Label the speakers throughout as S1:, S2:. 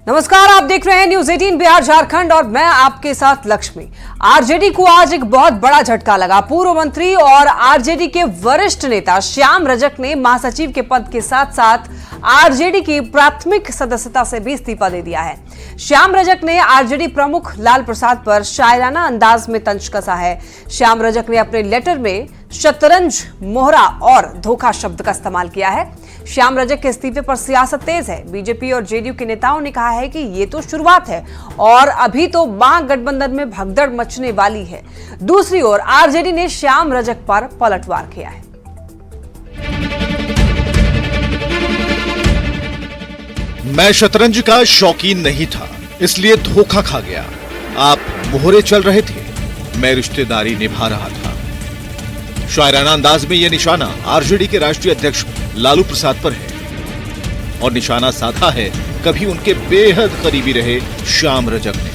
S1: नमस्कार, आप देख रहे हैं न्यूज 18 बिहार झारखंड और मैं आपके साथ लक्ष्मी। आरजेडी को आज एक बहुत बड़ा झटका लगा। पूर्व मंत्री और आरजेडी के वरिष्ठ नेता श्याम रजक ने महासचिव के पद के साथ साथ आरजेडी की प्राथमिक सदस्यता से भी इस्तीफा दे दिया है। श्याम रजक ने आरजेडी प्रमुख लालू प्रसाद पर शायराना अंदाज में तंज कसा है। श्याम रजक ने अपने लेटर में शतरंज, मोहरा और धोखा शब्द का इस्तेमाल किया है। श्याम रजक के इस्तीफे पर सियासत तेज है। बीजेपी और जेडीयू के नेताओं ने कहा है कि ये तो शुरुआत है और अभी तो महागठबंधन में भगदड़ मचने वाली है। दूसरी ओर आरजेडी ने श्याम रजक पर पलटवार किया है।
S2: मैं शतरंज का शौकीन नहीं था, इसलिए धोखा खा गया। आप मोहरे चल रहे थे, मैं रिश्तेदारी निभा रहा था। शायराना अंदाज में यह निशाना आरजेडी के राष्ट्रीय अध्यक्ष लालू प्रसाद पर है और निशाना साधा है कभी उनके बेहद करीबी रहे श्याम रजक ने।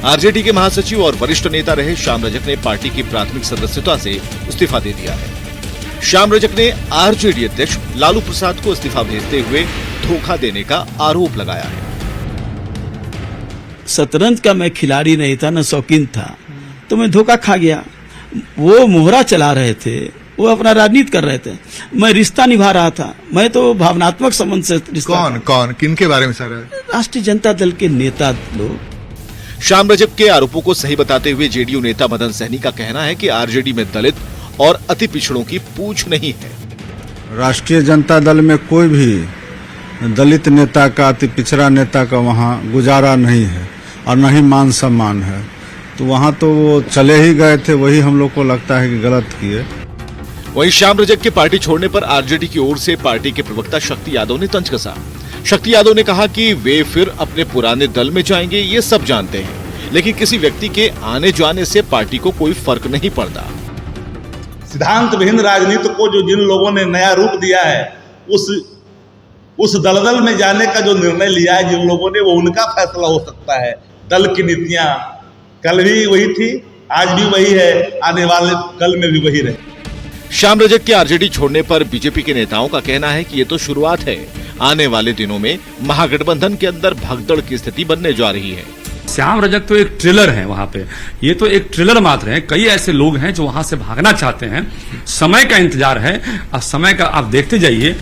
S2: आरजेडी के महासचिव और वरिष्ठ नेता रहे श्याम रजक ने पार्टी की प्राथमिक सदस्यता से इस्तीफा दे दिया है। श्याम रजक ने आरजेडी अध्यक्ष लालू प्रसाद को इस्तीफा भेजते हुए धोखा देने का आरोप लगाया है।
S3: शतरंज का मैं खिलाड़ी नहीं था, न शौकीन था, तो मैं धोखा खा गया। वो मोहरा चला रहे थे, वो अपना राजनीति कर रहे थे, मैं रिश्ता निभा रहा था। मैं तो भावनात्मक संबंध से रिश्ता।
S4: कौन किनके बारे में सर?
S3: राष्ट्रीय जनता दल के नेता लोग।
S2: श्याम रजक के आरोपों को सही बताते हुए जेडीयू नेता मदन सहनी का कहना है कि आरजेडी में दलित और अति पिछड़ों की पूछ नहीं है।
S5: राष्ट्रीय जनता दल में कोई भी दलित नेता का, अति पिछड़ा नेता का वहाँ गुजारा नहीं है और न ही मान सम्मान है। तो वहाँ तो वो चले ही गए थे, वही हम लोग को लगता है कि गलत किए।
S2: वहीं श्याम रजक के पार्टी छोड़ने पर आरजेडी की ओर से पार्टी के प्रवक्ता शक्ति यादव ने तंज कसा। शक्ति यादव ने कहा कि वे फिर अपने पुराने दल में जाएंगे, ये सब जानते हैं, लेकिन किसी व्यक्ति के आने जाने से पार्टी को कोई फर्क नहीं पड़ता।
S6: सिद्धांत विहीन राजनीति को जो जिन लोगों ने नया रूप दिया है, उस दलदल में जाने का जो निर्णय लिया है जिन लोगों ने, वो उनका फैसला हो सकता है। दल की नीतियां कल भी वही थी, आज भी वही है, आने वाले कल में भी वही रहे।
S2: श्याम रजक के आरजेडी छोड़ने पर बीजेपी के नेताओं का कहना है कि ये तो शुरुआत है, आने वाले दिनों में महागठबंधन के अंदर भगदड़ की स्थिति बनने जा रही है।
S7: श्याम रजक तो एक ट्रेलर है वहां पे, ये तो एक ट्रेलर मात्र है। कई ऐसे लोग हैं जो वहां से भागना चाहते हैं, समय का इंतजार है और समय का आप देखते जाइए।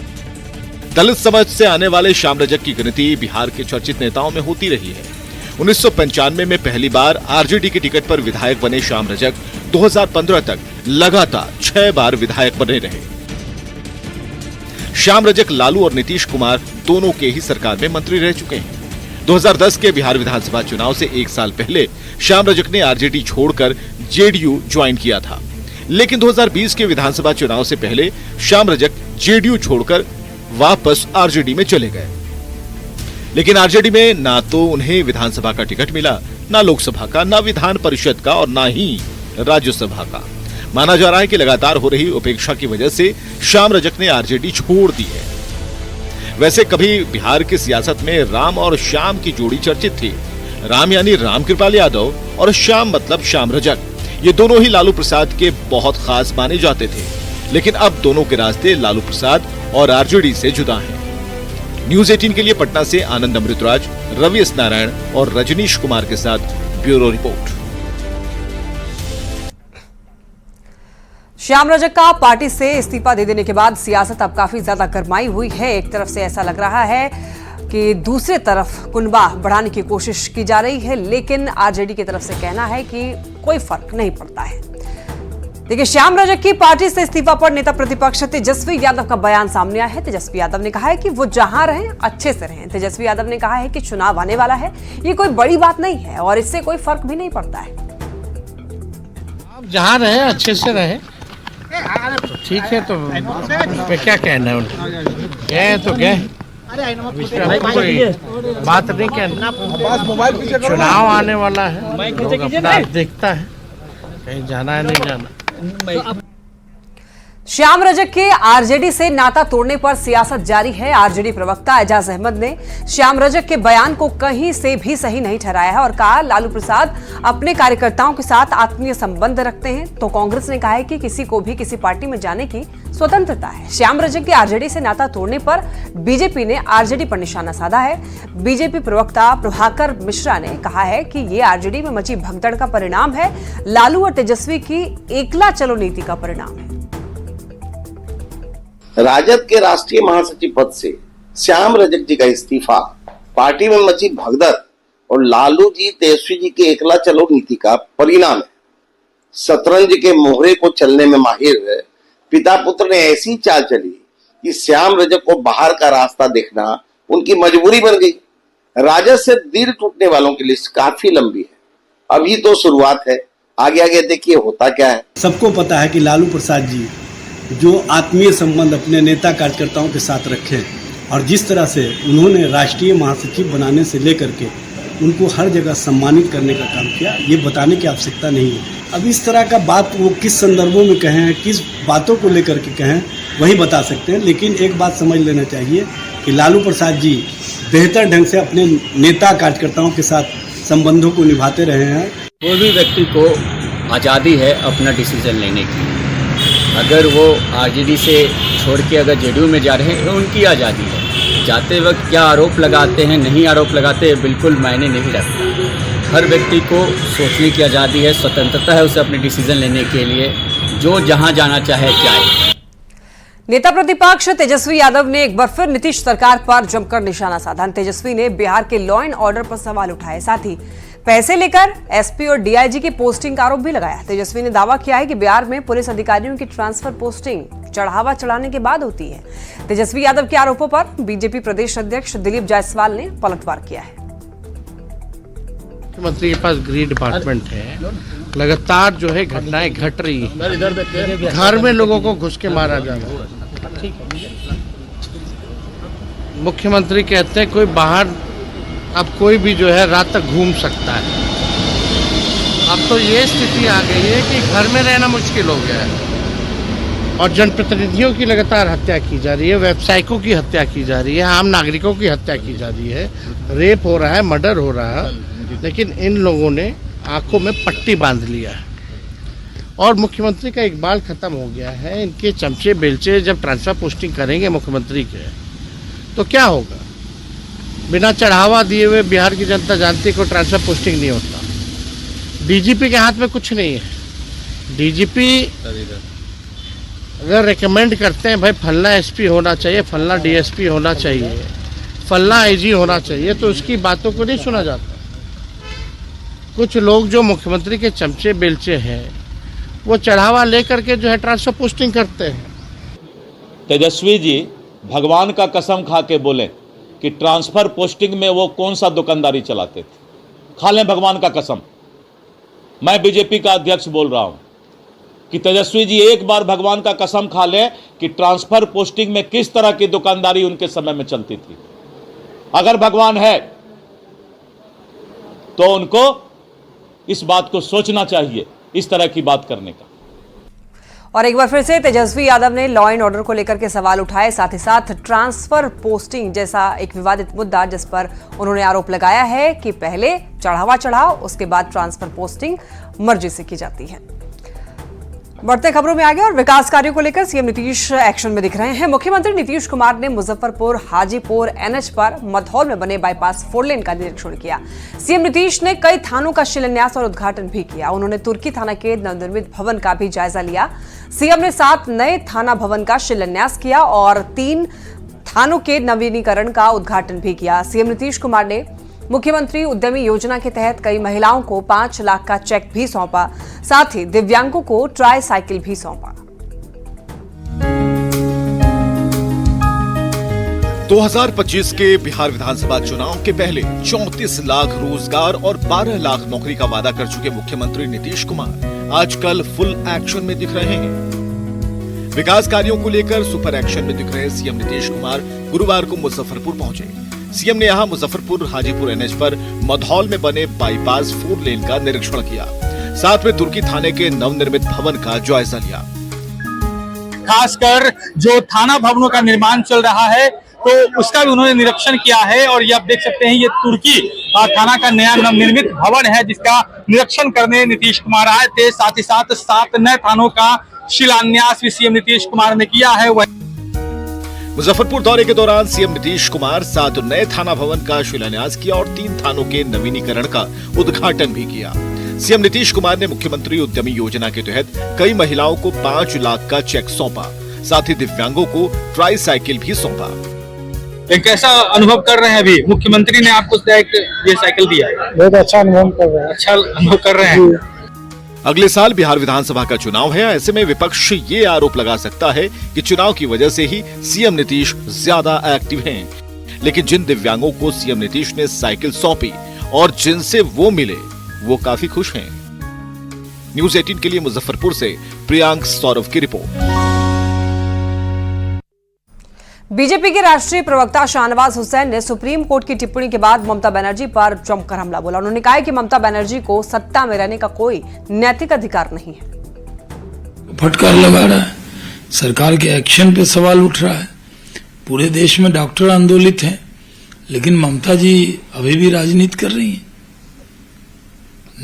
S2: दलित समाज से आने वाले श्याम रजक की गिनती बिहार के चर्चित नेताओं में होती रही है। 1995 में पहली बार आरजेडी के टिकट पर विधायक बने श्याम रजक 2015 तक लगातार 6 बार विधायक बने रहे। श्याम रजक लालू और नीतीश कुमार दोनों के ही सरकार में मंत्री रह चुके हैं। 2010 के बिहार विधानसभा चुनाव से 1 साल पहले श्याम रजक ने आरजेडी छोड़कर जेडीयू ज्वाइन किया था, लेकिन 2020 के विधानसभा चुनाव से पहले श्याम रजक जेडीयू छोड़कर वापस आरजेडी में चले गए। लेकिन आरजेडी में ना तो उन्हें विधानसभा का टिकट मिला, ना लोकसभा का, ना विधान परिषद का और ना ही राज्यसभा का। माना जा रहा है कि लगातार हो रही उपेक्षा की वजह से श्याम रजक ने आरजेडी छोड़ दी है। वैसे कभी बिहार की सियासत में राम और श्याम की जोड़ी चर्चित थी। राम यानी रामकृपाल यादव और श्याम मतलब श्याम रजक। ये दोनों ही लालू प्रसाद के बहुत खास माने जाते थे, लेकिन अब दोनों के रास्ते लालू प्रसाद और आरजेडी से जुदा हैं। न्यूज 18 के लिए पटना से आनंद अमृतराज, रवि एस नारायण और रजनीश कुमार के साथ ब्यूरो रिपोर्ट।
S1: श्याम रजक का पार्टी से इस्तीफा दे देने के बाद सियासत अब काफी ज्यादा गरमाई हुई है। एक तरफ से ऐसा लग रहा है कि दूसरी तरफ कुनबा बढ़ाने की कोशिश की जा रही है, लेकिन आरजेडी की तरफ से कहना है कि कोई फर्क नहीं पड़ता है। देखिए, श्याम रजक की पार्टी से इस्तीफा पर नेता प्रतिपक्ष तेजस्वी यादव का बयान सामने आया है। तेजस्वी यादव ने कहा है कि वो जहां रहें अच्छे से रहें। तेजस्वी यादव ने कहा है कि चुनाव आने वाला है, ये कोई बड़ी बात नहीं है और इससे कोई फर्क भी नहीं पड़ता है।
S8: आप जहां रहे अच्छे से रहे, तो ठीक है, तो पे क्या कहना है उनको? गए तो गए, कोई बात नहीं कहना। चुनाव आने वाला है, लोग अपना देखता है, कहीं जाना है नहीं जाना।
S1: श्याम रजक के आरजेडी से नाता तोड़ने पर सियासत जारी है। आरजेडी प्रवक्ता एजाज अहमद ने श्याम रजक के बयान को कहीं से भी सही नहीं ठहराया है और कहा लालू प्रसाद अपने कार्यकर्ताओं के साथ आत्मीय संबंध रखते हैं, तो कांग्रेस ने कहा है कि किसी को भी किसी पार्टी में जाने की स्वतंत्रता है। श्याम रजक के आरजेडी से नाता तोड़ने पर बीजेपी ने आरजेडी पर निशाना साधा है। बीजेपी प्रवक्ता प्रभाकर मिश्रा ने कहा है कि ये आरजेडी में मची भगदड़ का परिणाम है, लालू और तेजस्वी की एकला चलो नीति का परिणाम है।
S4: राजद के राष्ट्रीय महासचिव पद से श्याम रजक जी का इस्तीफा पार्टी में मची भगदड़ और लालू जी तेजस्वी जी के एकला चलो नीति का परिणाम है। शतरंज के मोहरे को चलने में माहिर पिता पुत्र ने ऐसी चाल चली कि श्याम रजक को बाहर का रास्ता देखना उनकी मजबूरी बन गई। राजद से दिल टूटने वालों की लिस्ट काफी लंबी है, अभी तो शुरुआत है, आगे आगे देखिए होता क्या है।
S9: सबको पता है कि लालू प्रसाद जी जो आत्मीय संबंध अपने नेता कार्यकर्ताओं के साथ रखे और जिस तरह से उन्होंने राष्ट्रीय महासचिव बनाने से लेकर के उनको हर जगह सम्मानित करने का काम किया, ये बताने की आवश्यकता नहीं है। अब इस तरह का बात वो किस संदर्भों में कहें, किस बातों को लेकर के कहें, वही बता सकते हैं। लेकिन एक बात समझ लेना चाहिए कि लालू प्रसाद जी बेहतर ढंग से अपने नेता कार्यकर्ताओं के साथ संबंधों को निभाते रहे हैं।
S10: कोई भी व्यक्ति को आज़ादी है अपना डिसीजन लेने की। अगर वो आरजेडी से छोड़ के अगर जेडीयू में जा रहे हैं, उनकी आज़ादी है। जाते वक्त क्या आरोप लगाते हैं, नहीं आरोप लगाते हैं, बिल्कुल मायने नहीं रखता। हर व्यक्ति को सोचने की आज़ादी है, स्वतंत्रता है उसे अपने डिसीजन लेने के लिए, जो जहां जाना चाहे जाए।
S1: नेता प्रतिपक्ष तेजस्वी यादव ने एक बार फिर नीतीश सरकार पर जमकर निशाना साधा। तेजस्वी ने बिहार के लॉ एंड ऑर्डर पर सवाल उठाए, साथ ही पैसे लेकर एसपी और डीआईजी की पोस्टिंग का आरोप भी लगाया। तेजस्वी ने दावा किया है कि बिहार में पुलिस अधिकारियों की ट्रांसफर पोस्टिंग चढ़ावा चढ़ाने के बाद होती है। तेजस्वी यादव के आरोपों पर बीजेपी प्रदेश अध्यक्ष दिलीप जायसवाल ने पलटवार किया है।
S8: मुख्यमंत्री के पास गृह डिपार्टमेंट है, लगातार जो है घटनाएं घट रही है, घर में लोगों को घुस के मारा जा रहा है। मुख्यमंत्री कहते हैं कोई बाहर अब कोई भी जो है रात तक घूम सकता है। अब तो ये स्थिति आ गई है कि घर में रहना मुश्किल हो गया है और जनप्रतिनिधियों की लगातार हत्या की जा रही है, व्यवसायिकों की हत्या की जा रही है, आम नागरिकों की हत्या की जा रही है, रेप हो रहा है, मर्डर हो रहा है, लेकिन इन लोगों ने आंखों में पट्टी बांध लिया है और मुख्यमंत्री का इकबाल खत्म हो गया है। इनके चमचे बेलचे जब ट्रांसफर पोस्टिंग करेंगे मुख्यमंत्री के, तो क्या होगा? बिना चढ़ावा दिए हुए बिहार की जनता जानती है को ट्रांसफर पोस्टिंग नहीं होता। डीजीपी के हाथ में कुछ नहीं है। डीजीपी अगर रेकमेंड करते हैं भाई फलना एसपी होना चाहिए, फलना डीएसपी होना चाहिए, फलना आईजी होना चाहिए, तो उसकी बातों को नहीं सुना जाता। कुछ लोग जो मुख्यमंत्री के चमचे बेलचे हैं वो चढ़ावा लेकर के जो है ट्रांसफर पोस्टिंग करते हैं।
S11: तेजस्वी जी भगवान का कसम खा के बोले कि ट्रांसफर पोस्टिंग में वो कौन सा दुकानदारी चलाते थे, खा लें भगवान का कसम। मैं बीजेपी का अध्यक्ष बोल रहा हूं कि तेजस्वी जी एक बार भगवान का कसम खा लें कि ट्रांसफर पोस्टिंग में किस तरह की दुकानदारी उनके समय में चलती थी। अगर भगवान है तो उनको इस बात को सोचना चाहिए, इस तरह की बात करने का।
S1: और एक बार फिर से तेजस्वी यादव ने लॉ एंड ऑर्डर को लेकर के सवाल उठाए, साथ ही साथ ट्रांसफर पोस्टिंग जैसा एक विवादित मुद्दा जिस पर उन्होंने आरोप लगाया है कि पहले चढ़ावा चढ़ाओ, उसके बाद ट्रांसफर पोस्टिंग मर्जी से की जाती है। बढ़ते खबरों में आगे और विकास कार्यों को लेकर सीएम नीतीश एक्शन में दिख रहे हैं। मुख्यमंत्री नीतीश कुमार ने मुजफ्फरपुर हाजीपुर एनएच पर मधौल में बने बाईपास 4 लेन का निरीक्षण किया। सीएम नीतीश ने कई थानों का शिलान्यास और उद्घाटन भी किया। उन्होंने तुर्की थाना के नवनिर्मित भवन का भी जायजा लिया। सीएम ने 7 नए थाना भवन का शिलान्यास किया और 3 थानों के नवीनीकरण का उद्घाटन भी किया। सीएम नीतीश कुमार ने मुख्यमंत्री उद्यमी योजना के तहत कई महिलाओं को 5 लाख का चेक भी सौंपा, साथ ही दिव्यांगों को ट्राई साइकिल भी सौंपा।
S2: 2025 के बिहार विधानसभा चुनाव के पहले 34 लाख रोजगार और 12 लाख नौकरी का वादा कर चुके मुख्यमंत्री नीतीश कुमार आजकल फुल एक्शन में दिख रहे हैं। विकास कार्यों को लेकर सुपर एक्शन में दिख रहे सीएम नीतीश कुमार गुरुवार को मुजफ्फरपुर पहुंचे। सीएम ने यहां मुजफ्फरपुर हाजीपुर एनएच पर मधौल में बने बाईपास 4 लेन का निरीक्षण किया, साथ में तुर्की थाने के नवनिर्मित भवन का जायजा लिया।
S12: खासकर जो थाना भवनों का निर्माण चल रहा है तो उसका भी उन्होंने निरीक्षण किया है। और ये आप देख सकते हैं, ये तुर्की थाना का नया नवनिर्मित भवन है जिसका निरीक्षण करने नीतीश कुमार आए थे। साथ ही साथ 7 नए थानों का शिलान्यास भी सीएम नीतीश कुमार ने किया है।
S2: मुजफ्फरपुर दौरे के दौरान सीएम नीतीश कुमार 7 नए थाना भवन का शिलान्यास किया और 3 थानों के नवीनीकरण का उद्घाटन भी किया। सीएम नीतीश कुमार ने मुख्यमंत्री उद्यमी योजना के तहत कई महिलाओं को 5 लाख का चेक सौंपा, साथ ही दिव्यांगों को ट्राई साइकिल भी सौंपा।
S12: कैसा अनुभव कर रहे हैं अभी? मुख्यमंत्री ने आपको ये साइकिल दिया है,
S13: बहुत अच्छा अनुभव कर रहे हैं।
S12: अच्छा अनुभव कर रहे हैं।
S2: अगले साल बिहार विधानसभा का चुनाव है। ऐसे में विपक्ष ये आरोप लगा सकता है कि चुनाव की वजह से ही सीएम नीतीश ज्यादा एक्टिव हैं। लेकिन जिन दिव्यांगों को सीएम नीतीश ने साइकिल सौंपी और जिनसे वो मिले वो काफी खुश हैं। न्यूज़ 18 के लिए मुजफ्फरपुर से प्रियांक सौरभ की रिपोर्ट।
S1: बीजेपी के राष्ट्रीय प्रवक्ता शाहनवाज हुसैन ने सुप्रीम कोर्ट की टिप्पणी के बाद ममता बनर्जी पर जमकर हमला बोला। उन्होंने कहा कि ममता बनर्जी को सत्ता में रहने का कोई नैतिक अधिकार नहीं है।
S14: फटकार लगा रहा है, सरकार के एक्शन पे सवाल उठ रहा है। पूरे देश में डॉक्टर आंदोलित हैं, लेकिन ममता जी अभी भी राजनीति कर रही हैं।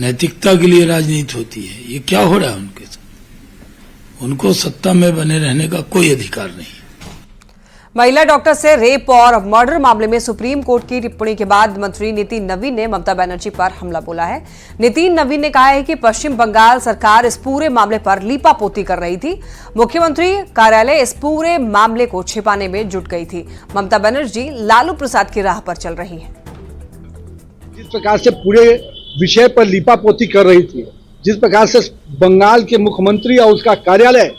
S14: नैतिकता के लिए राजनीति होती है, ये क्या हो रहा है उनके साथ? उनको सत्ता में बने रहने का कोई अधिकार नहीं।
S1: महिला डॉक्टर से रेप और मर्डर मामले में सुप्रीम कोर्ट की टिप्पणी के बाद मंत्री नितिन नवीन ने ममता बनर्जी पर हमला बोला है। नितिन नवीन ने कहा है कि पश्चिम बंगाल सरकार इस पूरे मामले पर लीपापोती कर रही थी। मुख्यमंत्री कार्यालय इस पूरे मामले को छिपाने में जुट गई थी। ममता बनर्जी लालू प्रसाद की राह पर चल रही है।
S13: जिस प्रकार से पूरे विषय पर लीपापोती कर रही थी, जिस प्रकार से बंगाल के मुख्यमंत्री और उसका कार्यालय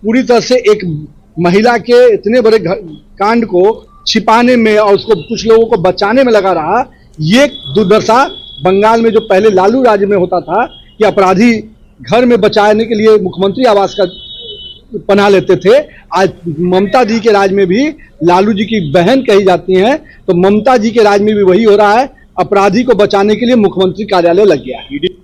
S13: पूरी तरह से एक महिला के इतने बड़े कांड को छिपाने में और उसको कुछ लोगों को बचाने में लगा रहा, ये दुर्दशा बंगाल में जो पहले लालू राज में होता था कि अपराधी घर में बचाने के लिए मुख्यमंत्री आवास का पनाह लेते थे, आज ममता जी के राज में भी लालू जी की बहन कही जाती हैं, तो ममता जी के राज में भी वही हो रहा है। अपराधी को बचाने के लिए मुख्यमंत्री कार्यालय लग गया है।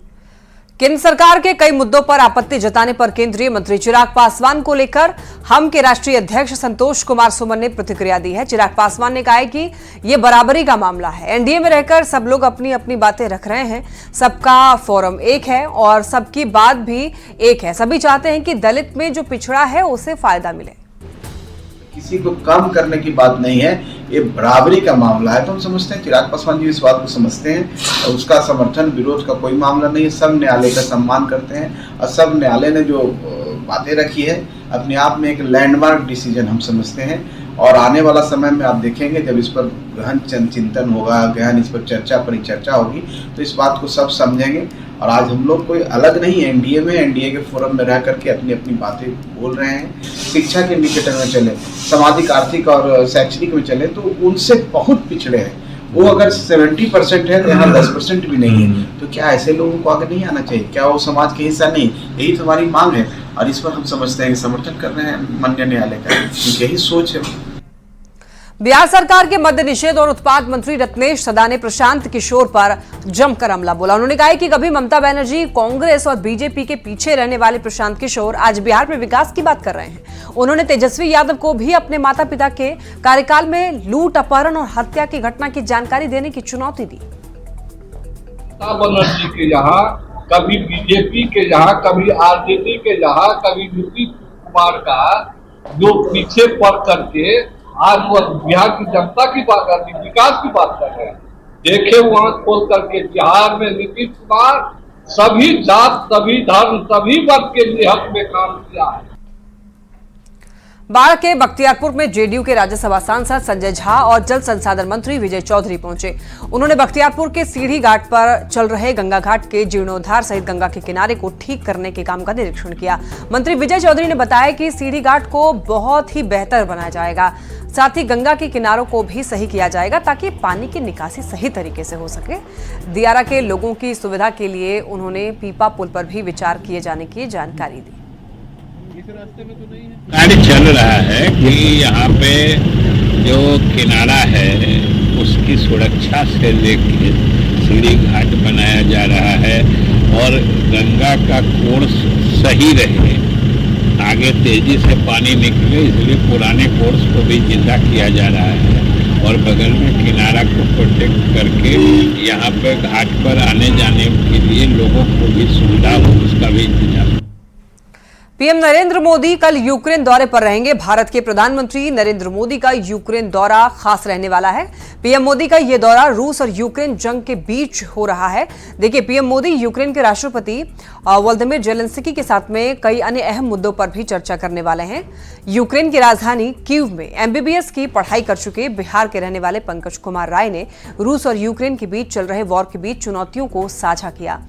S1: केंद्र सरकार के कई मुद्दों पर आपत्ति जताने पर केंद्रीय मंत्री चिराग पासवान को लेकर हम के राष्ट्रीय अध्यक्ष संतोष कुमार सुमन ने प्रतिक्रिया दी है। चिराग पासवान ने कहा है कि यह बराबरी का मामला है। एनडीए में रहकर सब लोग अपनी अपनी बातें रख रहे हैं, सबका फोरम एक है और सबकी बात भी एक है। सभी चाहते हैं कि दलित में जो पिछड़ा है उसे फायदा मिले।
S15: किसी को कम करने की बात नहीं है, ये बराबरी का मामला है। तो हम समझते हैं चिराग पासवान जी इस बात को समझते हैं और उसका समर्थन विरोध का कोई मामला नहीं है। सब न्यायालय का सम्मान करते हैं और सब न्यायालय ने जो बातें रखी है अपने आप में एक लैंडमार्क डिसीजन हम समझते हैं। और आने वाला समय में आप देखेंगे जब इस पर गहन चिंतन होगा, गहन इस पर चर्चा परिचर्चा होगी, तो इस बात को सब समझेंगे। और आज हम लोग कोई अलग नहीं है, एनडीए में एनडीए के फोरम में रह करके अपनी अपनी बातें बोल रहे हैं। शिक्षा के इंडिकेटर में चले, सामाजिक आर्थिक और शैक्षणिक में चले, तो उनसे बहुत पिछड़े हैं। वो अगर 70% है तो यहाँ 10% भी नहीं है, तो क्या ऐसे लोगों को आगे नहीं आना चाहिए? क्या वो समाज के हिस्सा नहीं? यही तो हमारी मांग है और इस पर हम समझते हैं कि समर्थन कर रहे हैं माननीय न्यायालय का, यही सोच है।
S1: बिहार सरकार के मद्य निषेध और उत्पाद मंत्री रत्नेश सदा ने प्रशांत किशोर पर जमकर हमला बोला। उन्होंने कहा कि कभी ममता बनर्जी, कांग्रेस और बीजेपी के पीछे रहने वाले प्रशांत किशोर आज बिहार में विकास की बात कर रहे हैं। उन्होंने तेजस्वी यादव को भी अपने माता पिता के कार्यकाल में लूट, अपहरण और हत्या की घटना की जानकारी देने की चुनौती दी।
S16: ममता बनर्जी के यहाँ, कभी बीजेपी के यहाँ, कभी आरजेडी के यहाँ, कभी नीतीश कुमार का जो पीछे पड़ करके आज वो बिहार की जनता की बात कर रही, विकास की बात कर रहे हैं। देखे वहां खोल करके बिहार में नीतीश कुमार सभी जात, सभी धर्म, सभी वर्ग के लिए हक में काम किया है।
S1: बाढ़ के बख्तियारपुर में जेडीयू के राज्यसभा सांसद संजय झा और जल संसाधन मंत्री विजय चौधरी पहुंचे। उन्होंने बख्तियारपुर के सीढ़ी घाट पर चल रहे गंगा घाट के जीर्णोद्धार सहित गंगा के किनारे को ठीक करने के काम का निरीक्षण किया। मंत्री विजय चौधरी ने बताया कि सीढ़ी घाट को बहुत ही बेहतर बनाया जाएगा, साथ ही गंगा के किनारों को भी सही किया जाएगा ताकि पानी की निकासी सही तरीके से हो सके। दियारा के लोगों की सुविधा के लिए उन्होंने पीपा पुल पर भी विचार किए जाने की जानकारी दी।
S17: कार्य चल रहा है कि यहाँ पे जो किनारा है उसकी सुरक्षा से लेके सीढ़ी घाट बनाया जा रहा है और गंगा का कोण सही रहे आगे तेजी से पानी निकले, इसलिए पुराने कोर्स को भी जिंदा किया जा रहा है और बगल में किनारा को प्रोटेक्ट करके यहाँ पे घाट पर आने जाने के लिए लोगों को भी सुविधा हो, उसका भी इंतजाम।
S1: पीएम नरेंद्र मोदी कल यूक्रेन दौरे पर रहेंगे। भारत के प्रधानमंत्री नरेंद्र मोदी का यूक्रेन दौरा खास रहने वाला है। पीएम मोदी का यह दौरा रूस और यूक्रेन जंग के बीच हो रहा है। देखिए, पीएम मोदी यूक्रेन के राष्ट्रपति वोलोदिमीर जेलेंस्की के साथ में कई अन्य अहम मुद्दों पर भी चर्चा करने वाले हैं। यूक्रेन की राजधानी कीव में एमबीबीएस की पढ़ाई कर चुके बिहार के रहने वाले पंकज कुमार राय ने रूस और यूक्रेन के बीच चल रहे वॉर के बीच चुनौतियों को साझा किया।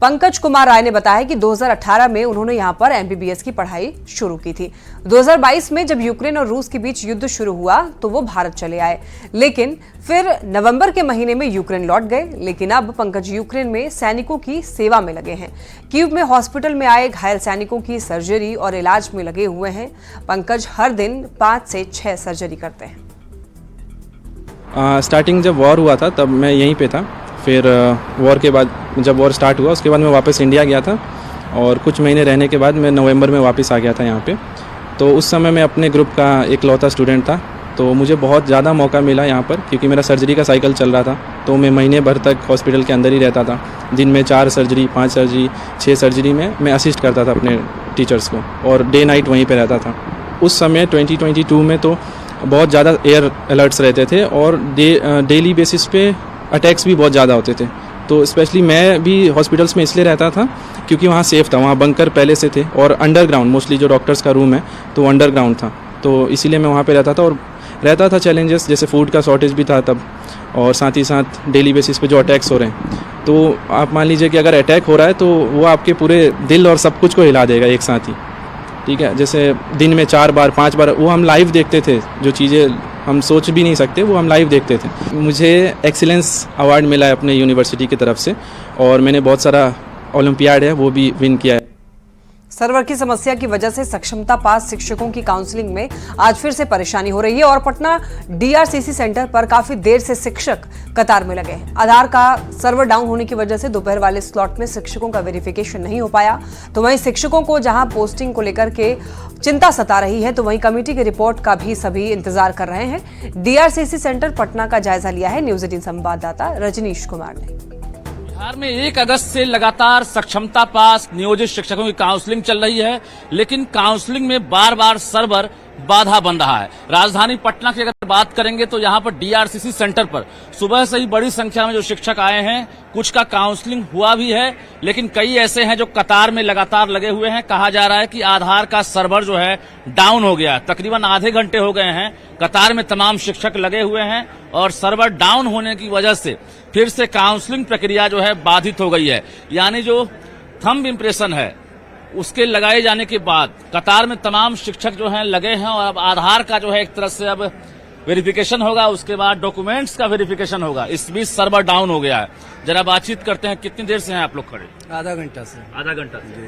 S1: पंकज कुमार राय ने बताया कि 2018 में उन्होंने यहां पर एमबीबीएस की पढ़ाई शुरू की थी। 2022 में जब यूक्रेन और रूस के बीच युद्ध शुरू हुआ तो वो भारत चले आए, लेकिन फिर नवंबर के महीने में यूक्रेन लौट गए। लेकिन अब पंकज यूक्रेन में सैनिकों की सेवा में लगे हैं। कीव में हॉस्पिटल में आए घायल सैनिकों की सर्जरी और इलाज में लगे हुए हैं। पंकज हर दिन 5 से 6 सर्जरी करते हैं।
S18: स्टार्टिंग जब वॉर हुआ था तब मैं यहीं पे था। फिर वॉर के बाद जब वॉर स्टार्ट हुआ उसके बाद मैं वापस इंडिया गया था और कुछ महीने रहने के बाद मैं नवंबर में वापस आ गया था यहाँ पे। तो उस समय मैं अपने ग्रुप का इकलौता स्टूडेंट था, तो मुझे बहुत ज़्यादा मौका मिला यहाँ पर, क्योंकि मेरा सर्जरी का साइकिल चल रहा था। तो मैं महीने भर तक हॉस्पिटल के अंदर ही रहता था। दिन में 4 सर्जरी, 5 सर्जरी, 6 सर्जरी में मैं असिस्ट करता था अपने टीचर्स को और डे नाइट वहीं पर रहता था। उस समय 2022 में तो बहुत ज़्यादा एयर अलर्ट्स रहते थे और डेली बेसिस पे अटैक्स भी बहुत ज़्यादा होते थे। तो स्पेशली मैं भी हॉस्पिटल्स में इसलिए रहता था क्योंकि वहाँ सेफ़ था, वहाँ बंकर पहले से थे और अंडरग्राउंड मोस्टली जो डॉक्टर्स का रूम है तो वो अंडरग्राउंड था। तो इसीलिए मैं वहाँ पे रहता था और रहता था चैलेंजेस, जैसे फूड का शॉर्टेज भी था तब, और साथ ही साथ डेली बेसिस पे जो अटैक्स हो रहे हैं। तो आप मान लीजिए कि अगर अटैक हो रहा है तो वो आपके पूरे दिल और सब कुछ को हिला देगा एक साथ ही, ठीक है। जैसे दिन में 4 बार 5 बार वो हम लाइव देखते थे, जो चीज़ें हम सोच भी नहीं सकते वो हम लाइव देखते थे। मुझे एक्सीलेंस अवार्ड मिला है अपने यूनिवर्सिटी की तरफ से और मैंने बहुत सारा ओलंपियाड है वो भी विन किया है।
S1: सर्वर की समस्या की वजह से सक्षमता पास शिक्षकों की काउंसलिंग में आज फिर से परेशानी हो रही है और पटना डीआरसीसी सेंटर पर काफी देर से शिक्षक कतार में लगे हैं। आधार का सर्वर डाउन होने की वजह से दोपहर वाले स्लॉट में शिक्षकों का वेरिफिकेशन नहीं हो पाया। तो वहीं शिक्षकों को जहां पोस्टिंग को लेकर के चिंता सता रही है, तो वहीं कमेटी की रिपोर्ट का भी सभी इंतजार कर रहे हैं। डीआरसीसी सेंटर पटना का जायजा लिया है न्यूज 18 संवाददाता रजनीश कुमार ने।
S19: बिहार में 1 अगस्त से लगातार सक्षमता पास नियोजित शिक्षकों की काउंसलिंग चल रही है, लेकिन काउंसलिंग में बार बार सर्वर बाधा बन रहा है। राजधानी पटना की अगर बात करेंगे तो यहाँ पर डीआरसीसी सेंटर पर सुबह से ही बड़ी संख्या में जो शिक्षक आए हैं, कुछ का काउंसलिंग हुआ भी है, लेकिन कई ऐसे हैं जो कतार में लगातार लगे हुए हैं। कहा जा रहा है कि आधार का सर्वर जो है डाउन हो गया, तकरीबन आधे घंटे हो गए हैं कतार में तमाम शिक्षक लगे हुए हैं और सर्वर डाउन होने की वजह से फिर से काउंसलिंग प्रक्रिया जो है बाधित हो गई है। यानी जो थंब इम्प्रेशन है उसके लगाए जाने के बाद कतार में तमाम शिक्षक जो हैं लगे हैं और अब आधार का जो है एक तरह से अब वेरिफिकेशन होगा, उसके बाद डॉक्यूमेंट्स का वेरिफिकेशन होगा। इस बीच सर्वर डाउन हो गया है। जरा बातचीत करते हैं, कितनी देर से हैं आप लोग खड़े?
S20: आधा घंटा से।
S19: आधा घंटा से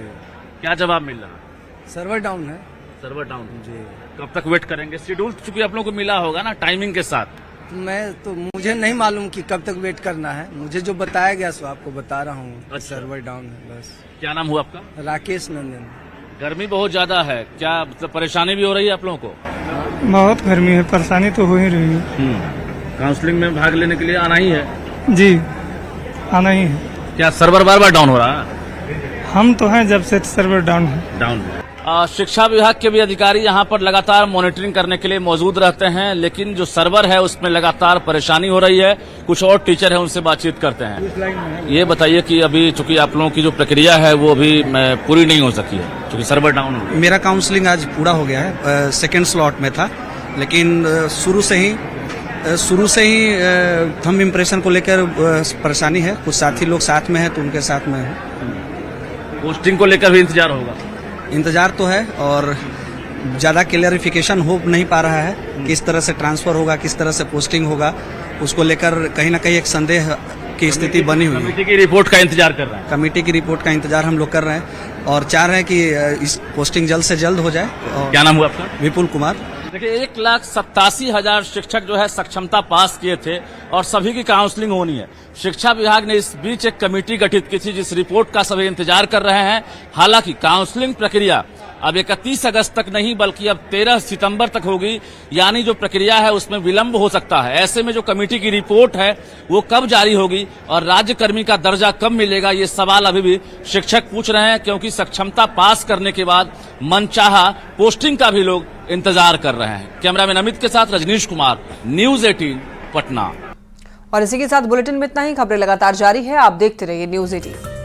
S19: क्या जवाब मिल रहा है?
S20: सर्वर डाउन है।
S19: सर्वर डाउन जी। कब तक वेट करेंगे? शेड्यूल चूंकि आप लोगों को मिला होगा ना टाइमिंग के साथ।
S20: मुझे नहीं मालूम कि कब तक वेट करना है। मुझे जो बताया गया सो आपको बता रहा हूँ। अच्छा। सर्वर डाउन है बस।
S19: क्या नाम हुआ आपका?
S20: राकेश नंदन।
S19: गर्मी बहुत ज्यादा है, क्या मतलब परेशानी भी हो रही है आप लोगों को?
S21: बहुत गर्मी है, परेशानी तो हो ही रही है।
S19: काउंसलिंग में भाग लेने के लिए आना ही है?
S21: जी आना ही है।
S19: क्या सर्वर बार बार डाउन हो रहा है?
S21: हम तो हैं जब से सर्वर डाउन है।
S19: डाउन है। शिक्षा विभाग के भी अधिकारी यहाँ पर लगातार मॉनिटरिंग करने के लिए मौजूद रहते हैं, लेकिन जो सर्वर है उसमें लगातार परेशानी हो रही है। कुछ और टीचर हैं, उनसे बातचीत करते हैं। ये बताइए कि अभी चूंकि आप लोगों की जो प्रक्रिया है वो अभी पूरी नहीं हो सकी है क्योंकि सर्वर डाउन हो गया।
S20: मेरा काउंसलिंग आज पूरा हो गया है, सेकेंड स्लॉट में था, लेकिन शुरू से ही थंब इम्प्रेशन को लेकर परेशानी है। कुछ साथी लोग साथ में हैं तो उनके साथ में है।
S19: पोस्टिंग को लेकर भी इंतजार होगा?
S20: इंतजार तो है और ज़्यादा क्लैरिफिकेशन हो नहीं पा रहा है। किस तरह से ट्रांसफर होगा, किस तरह से पोस्टिंग होगा, उसको लेकर कहीं ना कहीं एक संदेह की स्थिति बनी हुई है।
S19: कमेटी की रिपोर्ट का इंतजार कर रहे हैं?
S20: कमेटी की रिपोर्ट का इंतजार हम लोग कर रहे हैं और चाह रहे हैं कि इस पोस्टिंग जल्द से जल्द हो जाए।
S19: क्या नाम हुआ आपका?
S20: विपुल कुमार।
S19: देखिए 1,87,000 शिक्षक जो है सक्षमता पास किए थे और सभी की काउंसलिंग होनी है। शिक्षा विभाग ने इस बीच एक कमेटी गठित की थी जिस रिपोर्ट का सभी इंतजार कर रहे हैं। हालांकि काउंसलिंग प्रक्रिया अब 31 अगस्त तक नहीं बल्कि अब 13 सितंबर तक होगी, यानी जो प्रक्रिया है उसमें विलंब हो सकता है। ऐसे में जो कमेटी की रिपोर्ट है वो कब जारी होगी और राज्यकर्मी का दर्जा कब मिलेगा, ये सवाल अभी भी शिक्षक पूछ रहे हैं, क्योंकि सक्षमता पास करने के बाद मनचाहा पोस्टिंग का भी लोग इंतजार कर रहे हैं। कैमरामैन अमित के साथ रजनीश कुमार, न्यूज 18 पटना।
S1: और इसी के साथ बुलेटिन में इतना ही। खबरें लगातार जारी है, आप देखते रहिए न्यूज 18।